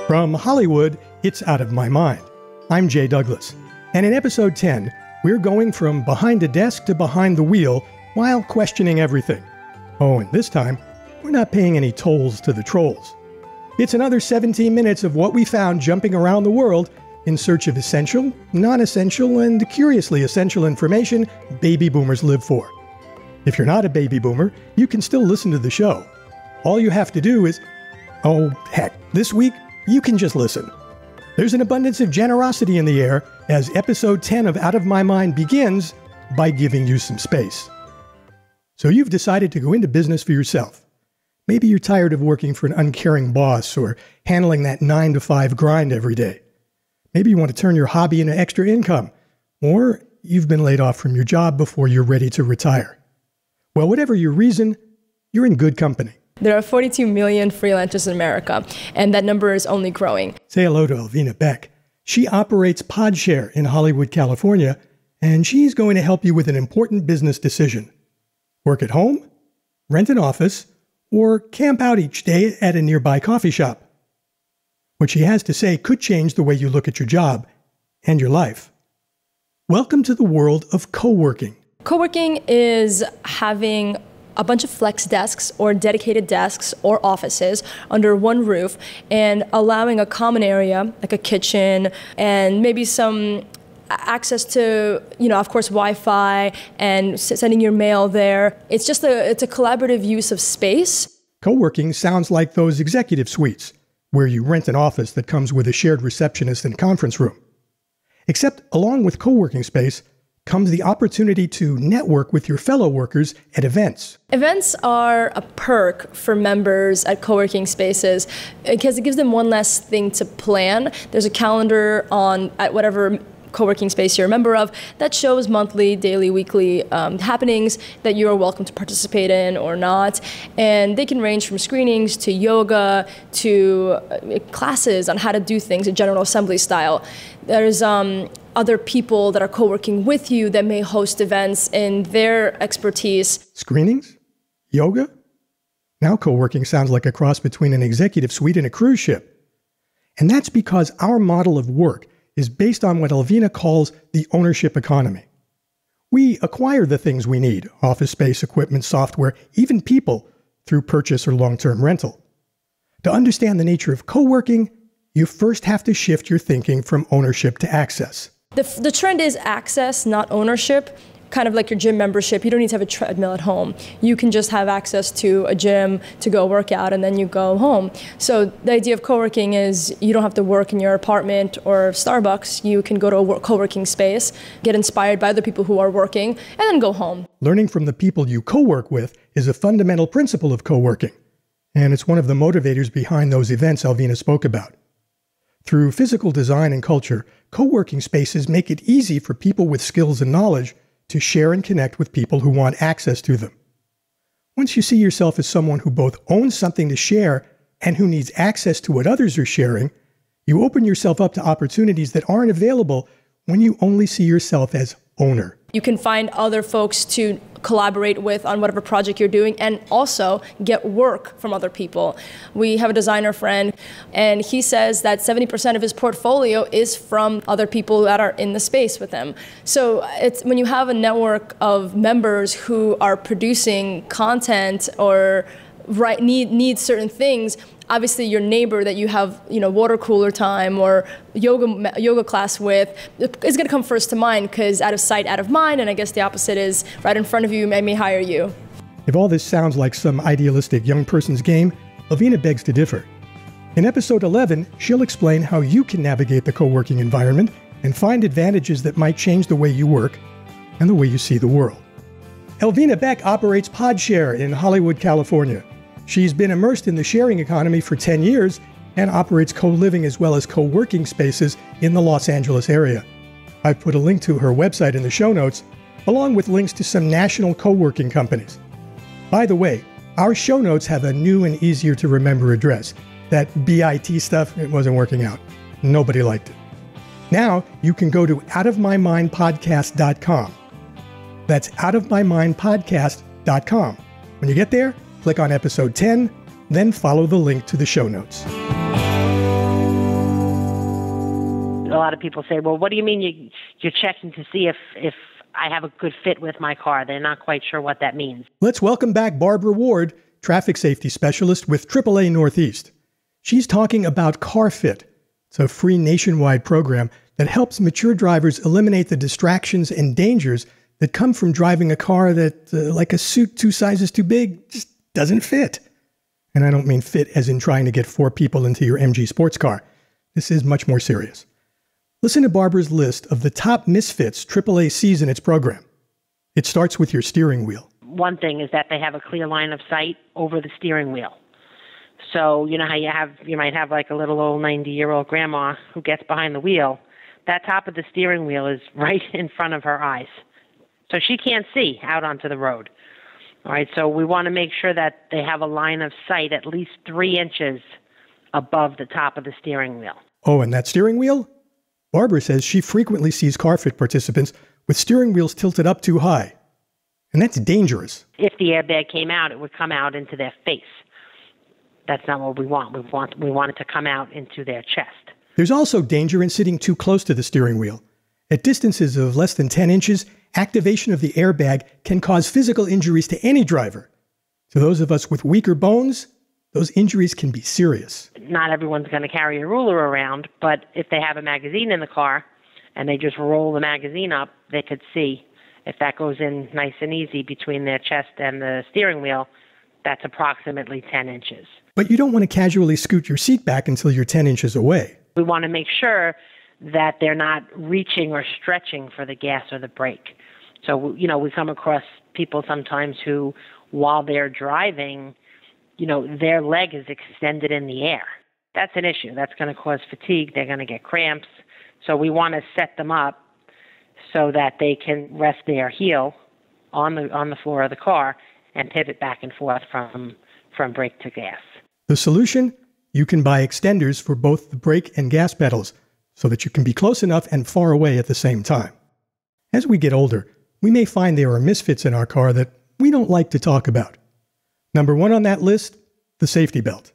From Hollywood, it's Out of My Mind. I'm Jay Douglas, and in episode 10, we're going from behind a desk to behind the wheel while questioning everything. Oh, and this time, we're not paying any tolls to the trolls. It's another 17 minutes of what we found jumping around the world in search of essential, non-essential, and curiously essential information baby boomers live for. If you're not a baby boomer, you can still listen to the show. All you have to do is, oh heck, this week, you can just listen. There's an abundance of generosity in the air as episode 10 of Out of My Mind begins by giving you some space. So you've decided to go into business for yourself. Maybe you're tired of working for an uncaring boss or handling that 9-to-5 grind every day. Maybe you want to turn your hobby into extra income, or you've been laid off from your job before you're ready to retire. Well, whatever your reason, you're in good company. There are 42 million freelancers in America, and that number is only growing. Say hello to Elvina Beck. She operates PodShare in Hollywood, California, and she's going to help you with an important business decision. Work at home, rent an office, or camp out each day at a nearby coffee shop. What she has to say could change the way you look at your job and your life. Welcome to the world of co-working. Co-working is having a bunch of flex desks or dedicated desks or offices under one roof and allowing a common area like a kitchen and maybe some access to, of course, Wi-Fi and sending your mail there. It's a collaborative use of space. Co-working sounds like those executive suites where you rent an office that comes with a shared receptionist and conference room. Except along with co-working space comes the opportunity to network with your fellow workers at events. Events are a perk for members at co-working spaces because it gives them one less thing to plan. There's a calendar at whatever co-working space you're a member of that shows monthly, daily, weekly happenings that you are welcome to participate in or not. And they can range from screenings to yoga to classes on how to do things in General Assembly style. There's other people that are co-working with you that may host events in their expertise. Screenings? Yoga? Now co-working sounds like a cross between an executive suite and a cruise ship. And that's because our model of work is based on what Elvina calls the ownership economy. We acquire the things we need, office space, equipment, software, even people, through purchase or long-term rental. To understand the nature of co-working, you first have to shift your thinking from ownership to access. The trend is access, not ownership. Kind of like your gym membership. You don't need to have a treadmill at home. You can just have access to a gym to go work out and then you go home. So the idea of co-working is you don't have to work in your apartment or Starbucks. You can go to a co-working space, get inspired by other people who are working, and then go home. Learning from the people you co-work with is a fundamental principle of co-working. And it's one of the motivators behind those events Elvina spoke about. Through physical design and culture, co-working spaces make it easy for people with skills and knowledge to share and connect with people who want access to them. Once you see yourself as someone who both owns something to share and who needs access to what others are sharing, you open yourself up to opportunities that aren't available when you only see yourself as owner. You can find other folks to collaborate with on whatever project you're doing and also get work from other people. We have a designer friend and he says that 70% of his portfolio is from other people that are in the space with him. So it's when you have a network of members who are producing content or need certain things, obviously your neighbor that you have, water cooler time or yoga class with is going to come first to mind because out of sight, out of mind, and I guess the opposite is right in front of you, may hire you. If all this sounds like some idealistic young person's game, Elvina begs to differ. In episode 11, she'll explain how you can navigate the co-working environment and find advantages that might change the way you work and the way you see the world. Elvina Beck operates PodShare in Hollywood, California. She's been immersed in the sharing economy for 10 years and operates co-living as well as co-working spaces in the Los Angeles area. I've put a link to her website in the show notes, along with links to some national co-working companies. By the way, our show notes have a new and easier to remember address. That BIT stuff, it wasn't working out. Nobody liked it. Now you can go to outofmymindpodcast.com. That's outofmymindpodcast.com. When you get there, click on episode 10, then follow the link to the show notes. A lot of people say, well, what do you mean you're checking to see if I have a good fit with my car? They're not quite sure what that means. Let's welcome back Barbara Ward, traffic safety specialist with AAA Northeast. She's talking about CarFit. It's a free nationwide program that helps mature drivers eliminate the distractions and dangers that come from driving a car that, like a suit 2 sizes too big, just doesn't fit. And I don't mean fit as in trying to get 4 people into your MG sports car. This is much more serious. Listen to Barbara's list of the top misfits AAA sees in its program. It starts with your steering wheel. One thing is that they have a clear line of sight over the steering wheel. So you know how you might have like a little old 90-year-old grandma who gets behind the wheel. That top of the steering wheel is right in front of her eyes. So she can't see out onto the road. All right, so we want to make sure that they have a line of sight at least 3 inches above the top of the steering wheel. Oh, and that steering wheel? Barbara says she frequently sees CarFit participants with steering wheels tilted up too high. And that's dangerous. If the airbag came out, it would come out into their face. That's not what we want. We want it to come out into their chest. There's also danger in sitting too close to the steering wheel. At distances of less than 10 inches, activation of the airbag can cause physical injuries to any driver. To those of us with weaker bones, those injuries can be serious. Not everyone's going to carry a ruler around, but if they have a magazine in the car and they just roll the magazine up, they could see if that goes in nice and easy between their chest and the steering wheel, that's approximately 10 inches. But you don't want to casually scoot your seat back until you're 10 inches away. We want to make sure that they're not reaching or stretching for the gas or the brake. So, you know, we come across people sometimes who, while they're driving, you know, their leg is extended in the air. That's an issue. That's going to cause fatigue. They're going to get cramps. So we want to set them up so that they can rest their heel on the floor of the car and pivot back and forth from brake to gas. The solution? You can buy extenders for both the brake and gas pedals so that you can be close enough and far away at the same time. As we get older, we may find there are misfits in our car that we don't like to talk about. Number 1 on that list, the safety belt.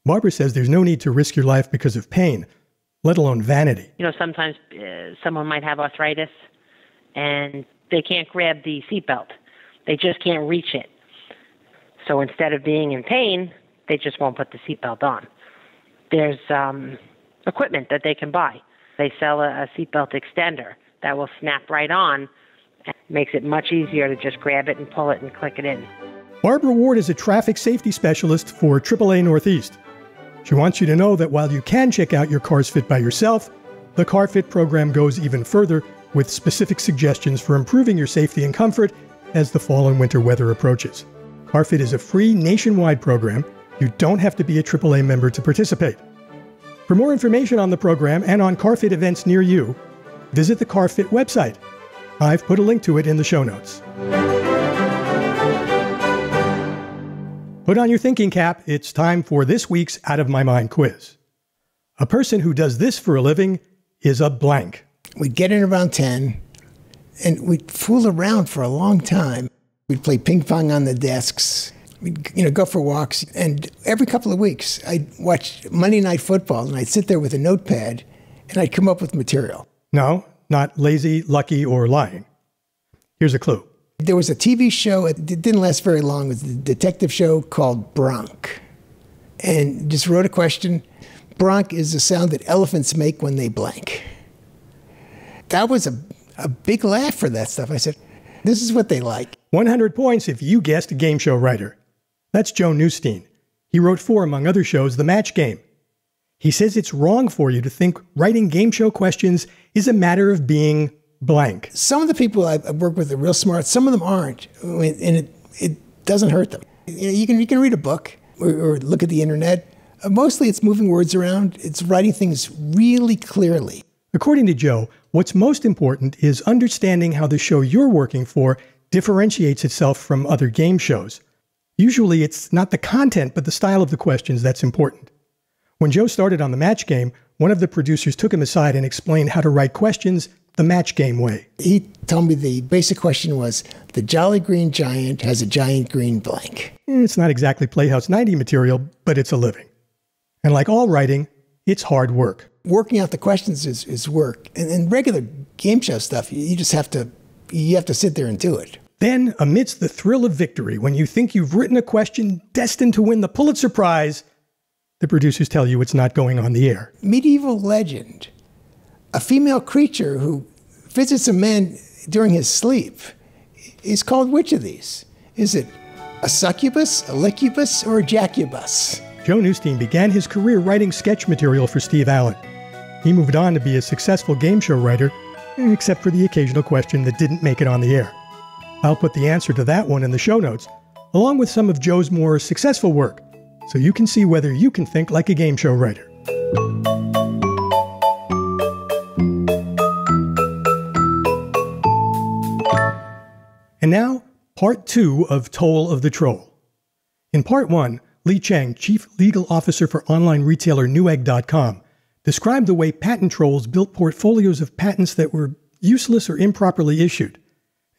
Barbara says there's no need to risk your life because of pain, let alone vanity. You know, sometimes someone might have arthritis and they can't grab the seatbelt. They just can't reach it. So instead of being in pain, they just won't put the seatbelt on. There's equipment that they can buy. They sell a seatbelt extender that will snap right on and makes it much easier to just grab it and pull it and click it in. Barbara Ward is a traffic safety specialist for AAA Northeast. She wants you to know that while you can check out your car's fit by yourself, the CarFit program goes even further with specific suggestions for improving your safety and comfort as the fall and winter weather approaches. CarFit is a free nationwide program. You don't have to be a AAA member to participate. For more information on the program and on CarFit events near you, visit the CarFit website. I've put a link to it in the show notes. Put on your thinking cap. It's time for this week's Out of My Mind quiz. A person who does this for a living is a blank. We'd get in around 10, and we'd fool around for a long time. We'd play ping pong on the desks. We'd go for walks. And every couple of weeks, I'd watch Monday Night Football, and I'd sit there with a notepad, and I'd come up with material. No, not lazy, lucky, or lying. Here's a clue. There was a TV show, it didn't last very long, it was a detective show called Bronk. And just wrote a question. Bronk is the sound that elephants make when they blank. That was a big laugh for that stuff. I said, this is what they like. 100 points if you guessed a game show writer. That's Joe Neustein. He wrote for, among other shows, The Match Game. He says it's wrong for you to think writing game show questions is a matter of being blank. Some of the people I work with are real smart. Some of them aren't, and it doesn't hurt them. You can read a book or look at the internet. Mostly it's moving words around. It's writing things really clearly. According to Joe, what's most important is understanding how the show you're working for differentiates itself from other game shows. Usually it's not the content, but the style of the questions that's important. When Joe started on The Match Game, one of the producers took him aside and explained how to write questions the match game way. He told me the basic question was, the Jolly Green Giant has a giant green blank. It's not exactly Playhouse 90 material, but it's a living. And like all writing, it's hard work. Working out the questions is work. And regular game show stuff, you just have to sit there and do it. Then, amidst the thrill of victory, when you think you've written a question destined to win the Pulitzer Prize, the producers tell you it's not going on the air. Medieval legend. A female creature who visits a man during his sleep is called which of these? Is it a succubus, a licubus, or a jacubus? Joe Neustein began his career writing sketch material for Steve Allen. He moved on to be a successful game show writer, except for the occasional question that didn't make it on the air. I'll put the answer to that one in the show notes, along with some of Joe's more successful work, so you can see whether you can think like a game show writer. And now, part 2 of Toll of the Troll. In part 1, Lee Cheng, Chief Legal Officer for online retailer Newegg.com, described the way patent trolls built portfolios of patents that were useless or improperly issued,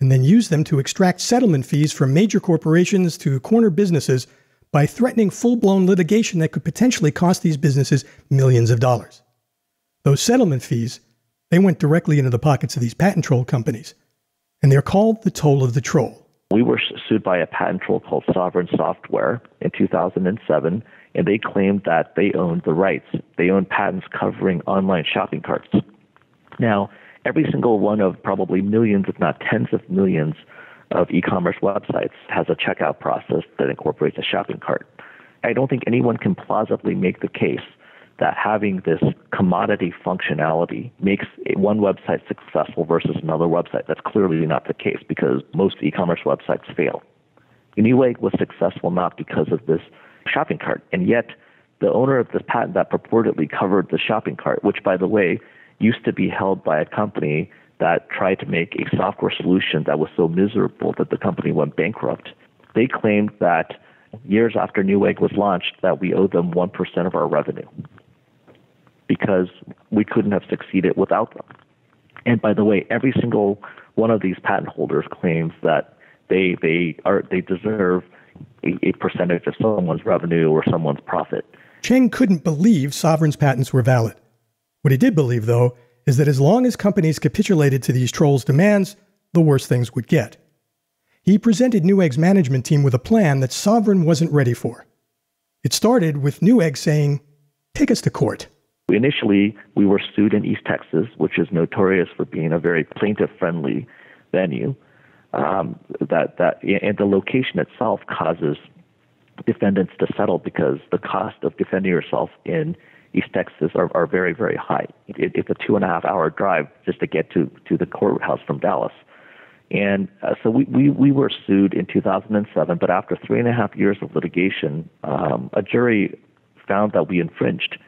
and then used them to extract settlement fees from major corporations to corner businesses by threatening full-blown litigation that could potentially cost these businesses millions of dollars. Those settlement fees, they went directly into the pockets of these patent troll companies, and they're called the Toll of the Troll. We were sued by a patent troll called Sovereign Software in 2007, and they claimed that they owned the rights. They owned patents covering online shopping carts. Now, every single one of probably millions, if not tens of millions, of e-commerce websites has a checkout process that incorporates a shopping cart. I don't think anyone can plausibly make the case that having this commodity functionality makes one website successful versus another website. That's clearly not the case because most e-commerce websites fail. Newegg was successful not because of this shopping cart, and yet the owner of this patent that purportedly covered the shopping cart, which, by the way, used to be held by a company that tried to make a software solution that was so miserable that the company went bankrupt. They claimed that years after Newegg was launched that we owed them 1% of our revenue because we couldn't have succeeded without them. And by the way, every single one of these patent holders claims that they deserve a percentage of someone's revenue or someone's profit. Cheng couldn't believe Sovereign's patents were valid. What he did believe, though, is that as long as companies capitulated to these trolls' demands, the worse things would get. He presented Newegg's management team with a plan that Sovereign wasn't ready for. It started with Newegg saying, "Take us to court." Initially, we were sued in East Texas, which is notorious for being a very plaintiff-friendly venue. And the location itself causes defendants to settle because the cost of defending yourself in East Texas are very, very high. It's a 2.5-hour drive just to get to the courthouse from Dallas. And so we were sued in 2007, but after 3.5 years of litigation, a jury found that we infringed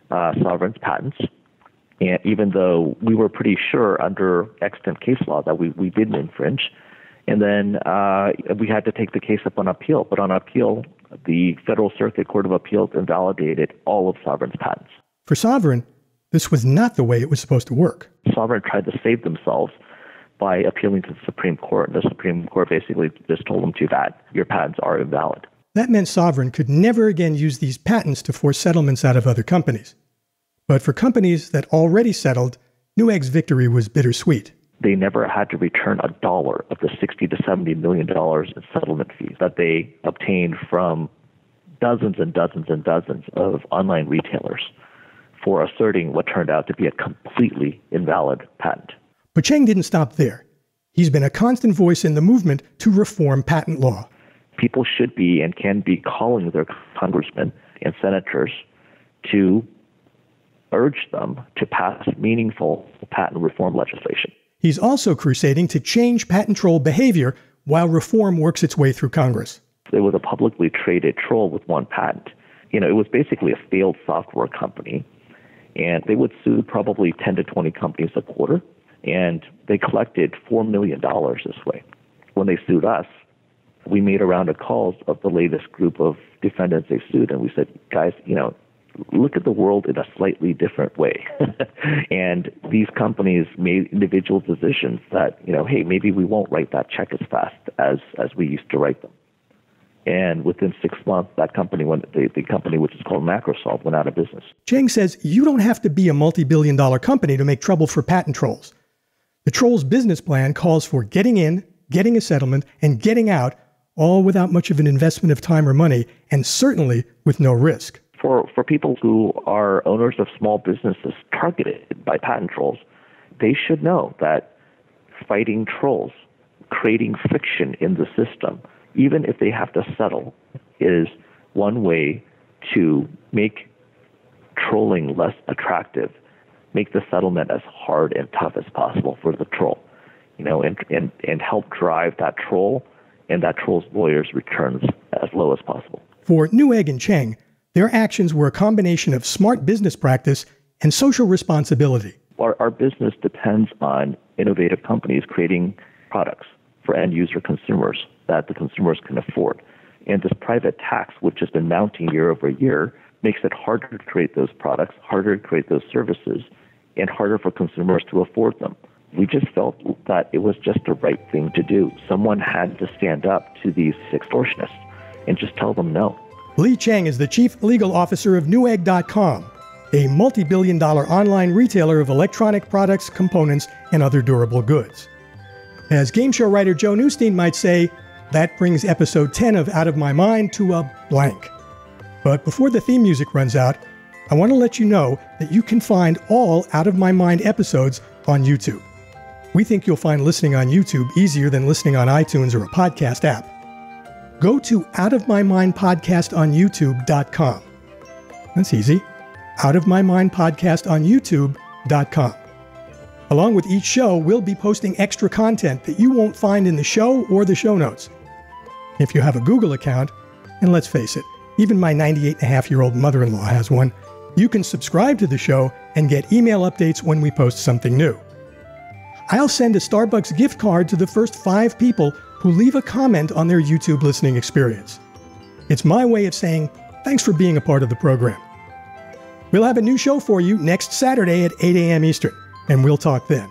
Sovereign's patents. And even though we were pretty sure under extant case law that we didn't infringe, and then we had to take the case up on appeal. But on appeal, the Federal Circuit Court of Appeals invalidated all of Sovereign's patents. For Sovereign, this was not the way it was supposed to work. Sovereign tried to save themselves by appealing to the Supreme Court. And the Supreme Court basically just told them too bad. Your patents are invalid. That meant Sovereign could never again use these patents to force settlements out of other companies. But for companies that already settled, Newegg's victory was bittersweet. They never had to return $1 of the $60 to $70 million in settlement fees that they obtained from dozens and dozens and dozens of online retailers for asserting what turned out to be a completely invalid patent. But Cheng didn't stop there. He's been a constant voice in the movement to reform patent law. People should be and can be calling their congressmen and senators to urge them to pass meaningful patent reform legislation. He's also crusading to change patent troll behavior while reform works its way through Congress. There was a publicly traded troll with one patent. It was basically a failed software company, and they would sue probably 10 to 20 companies a quarter, and they collected $4 million this way. When they sued us, we made a round of calls of the latest group of defendants they sued, and we said, guys, look at the world in a slightly different way. And these companies made individual decisions that, hey, maybe we won't write that check as fast as we used to write them. And within 6 months, that company the company, which is called Macrosoft, went out of business. Cheng says you don't have to be a multi-billion-dollar company to make trouble for patent trolls. The troll's business plan calls for getting in, getting a settlement, and getting out, all without much of an investment of time or money, and certainly with no risk. For people who are owners of small businesses targeted by patent trolls, they should know that fighting trolls, creating friction in the system, even if they have to settle, is one way to make trolling less attractive, make the settlement as hard and tough as possible for the troll, and help drive that troll and that troll's lawyer's returns as low as possible. For Newegg and Cheng, their actions were a combination of smart business practice and social responsibility. Our business depends on innovative companies creating products for end-user consumers that the consumers can afford. And this private tax, which has been mounting year over year, makes it harder to create those products, harder to create those services, and harder for consumers to afford them. We just felt that it was just the right thing to do. Someone had to stand up to these extortionists and just tell them no. Lee Cheng is the Chief Legal Officer of Newegg.com, a multi-billion-dollar online retailer of electronic products, components, and other durable goods. As game show writer Joe Neustein might say, that brings episode 10 of Out of My Mind to a blank. But before the theme music runs out, I want to let you know that you can find all Out of My Mind episodes on YouTube. We think you'll find listening on YouTube easier than listening on iTunes or a podcast app. Go to outofmymindpodcastonyoutube.com. That's easy. outofmymindpodcastonyoutube.com. Along with each show, we'll be posting extra content that you won't find in the show or the show notes. If you have a Google account, and let's face it, even my 98-and-a-half-year-old mother-in-law has one, you can subscribe to the show and get email updates when we post something new. I'll send a Starbucks gift card to the first 5 people who leave a comment on their YouTube listening experience. It's my way of saying thanks for being a part of the program. We'll have a new show for you next Saturday at 8 a.m. Eastern, and we'll talk then.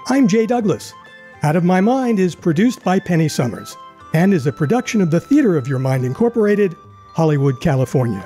I'm Jay Douglas. Out of My Mind is produced by Penny Summers and is a production of the Theater of Your Mind Incorporated, Hollywood, California.